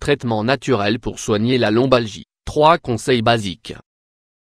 traitements naturels pour soigner la lombalgie. 3 conseils basiques.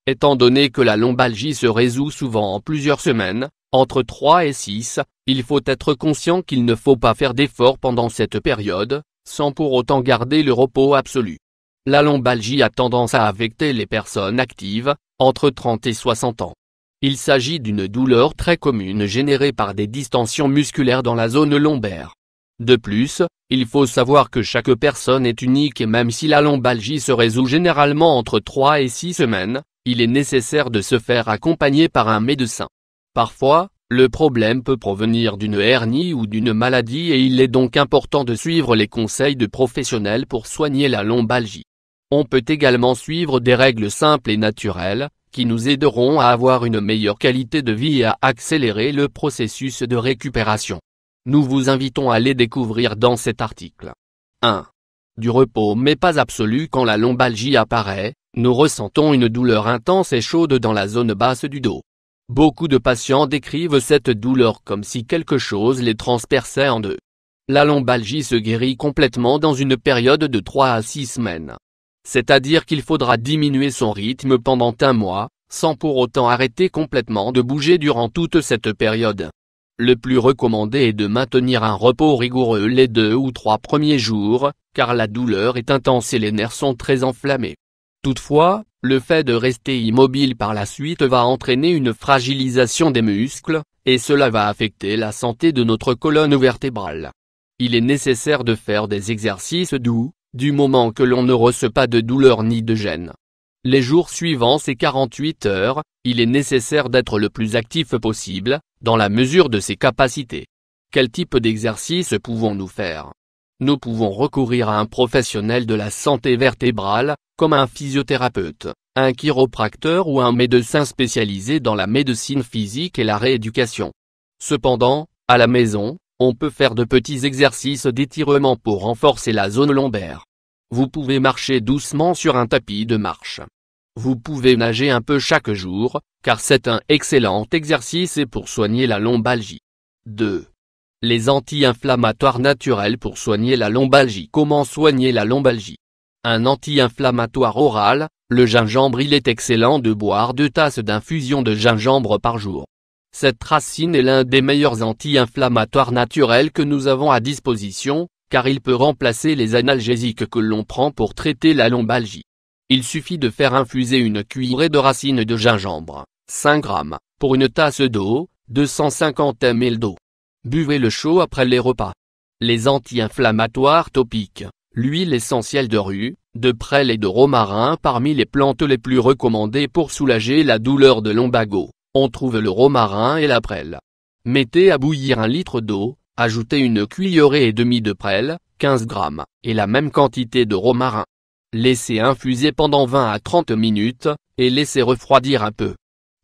Étant donné que la lombalgie se résout souvent en plusieurs semaines, entre 3 et 6, il faut être conscient qu'il ne faut pas faire d'efforts pendant cette période, sans pour autant garder le repos absolu. La lombalgie a tendance à affecter les personnes actives, entre 30 et 60 ans. Il s'agit d'une douleur très commune générée par des distensions musculaires dans la zone lombaire. De plus, il faut savoir que chaque personne est unique et même si la lombalgie se résout généralement entre 3 et 6 semaines, il est nécessaire de se faire accompagner par un médecin. Parfois, le problème peut provenir d'une hernie ou d'une maladie et il est donc important de suivre les conseils de professionnels pour soigner la lombalgie. On peut également suivre des règles simples et naturelles, qui nous aideront à avoir une meilleure qualité de vie et à accélérer le processus de récupération. Nous vous invitons à les découvrir dans cet article. 1. Du repos mais pas absolu. Quand la lombalgie apparaît, nous ressentons une douleur intense et chaude dans la zone basse du dos. Beaucoup de patients décrivent cette douleur comme si quelque chose les transperçait en deux. La lombalgie se guérit complètement dans une période de 3 à 6 semaines. C'est-à-dire qu'il faudra diminuer son rythme pendant un mois, sans pour autant arrêter complètement de bouger durant toute cette période. Le plus recommandé est de maintenir un repos rigoureux les 2 ou 3 premiers jours, car la douleur est intense et les nerfs sont très enflammés. Toutefois, le fait de rester immobile par la suite va entraîner une fragilisation des muscles, et cela va affecter la santé de notre colonne vertébrale. Il est nécessaire de faire des exercices doux, du moment que l'on ne ressent pas de douleur ni de gêne. Les jours suivants ces 48 heures, il est nécessaire d'être le plus actif possible, dans la mesure de ses capacités. Quel type d'exercice pouvons-nous faire? Nous pouvons recourir à un professionnel de la santé vertébrale, comme un physiothérapeute, un chiropracteur ou un médecin spécialisé dans la médecine physique et la rééducation. Cependant, à la maison, on peut faire de petits exercices d'étirement pour renforcer la zone lombaire. Vous pouvez marcher doucement sur un tapis de marche. Vous pouvez nager un peu chaque jour, car c'est un excellent exercice pour soigner la lombalgie. 2. Les anti-inflammatoires naturels pour soigner la lombalgie. Comment soigner la lombalgie? Un anti-inflammatoire oral, le gingembre. Il est excellent de boire 2 tasses d'infusion de gingembre par jour. Cette racine est l'un des meilleurs anti-inflammatoires naturels que nous avons à disposition, car il peut remplacer les analgésiques que l'on prend pour traiter la lombalgie. Il suffit de faire infuser une cuillerée de racines de gingembre, 5 grammes, pour une tasse d'eau, 250 ml d'eau. Buvez-le chaud après les repas. Les anti-inflammatoires topiques, l'huile essentielle de rue, de prêle et de romarin. Parmi les plantes les plus recommandées pour soulager la douleur de lombago, on trouve le romarin et la prêle. Mettez à bouillir 1 litre d'eau, ajoutez une cuillerée et demie de prêle, 15 grammes, et la même quantité de romarin. Laissez infuser pendant 20 à 30 minutes, et laissez refroidir un peu.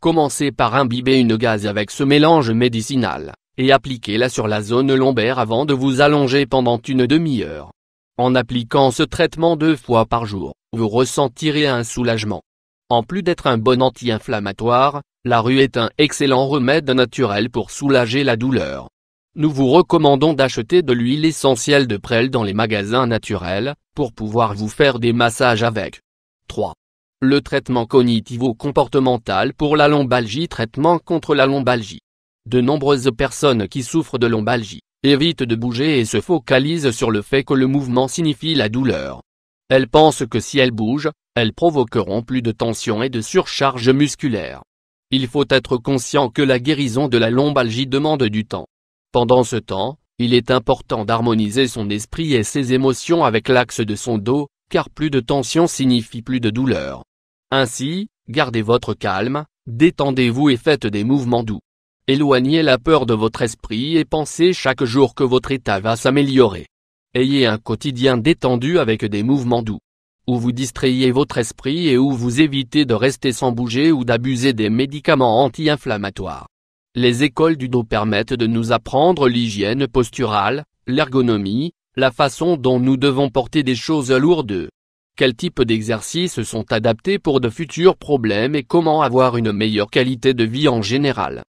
Commencez par imbiber une gaze avec ce mélange médicinal, et appliquez-la sur la zone lombaire avant de vous allonger pendant une demi-heure. En appliquant ce traitement 2 fois par jour, vous ressentirez un soulagement. En plus d'être un bon anti-inflammatoire, la rue est un excellent remède naturel pour soulager la douleur. Nous vous recommandons d'acheter de l'huile essentielle de prêle dans les magasins naturels, pour pouvoir vous faire des massages avec. 3. Le traitement cognitivo-comportemental pour la lombalgie. Traitement contre la lombalgie. De nombreuses personnes qui souffrent de lombalgie évitent de bouger et se focalisent sur le fait que le mouvement signifie la douleur. Elles pensent que si elles bougent, elles provoqueront plus de tension et de surcharge musculaire. Il faut être conscient que la guérison de la lombalgie demande du temps. Pendant ce temps, il est important d'harmoniser son esprit et ses émotions avec l'axe de son dos, car plus de tension signifie plus de douleur. Ainsi, gardez votre calme, détendez-vous et faites des mouvements doux. Éloignez la peur de votre esprit et pensez chaque jour que votre état va s'améliorer. Ayez un quotidien détendu avec des mouvements doux, où vous distrayez votre esprit et où vous évitez de rester sans bouger ou d'abuser des médicaments anti-inflammatoires. Les écoles du dos permettent de nous apprendre l'hygiène posturale, l'ergonomie, la façon dont nous devons porter des choses lourdes. Quels types d'exercices sont adaptés pour de futurs problèmes et comment avoir une meilleure qualité de vie en général.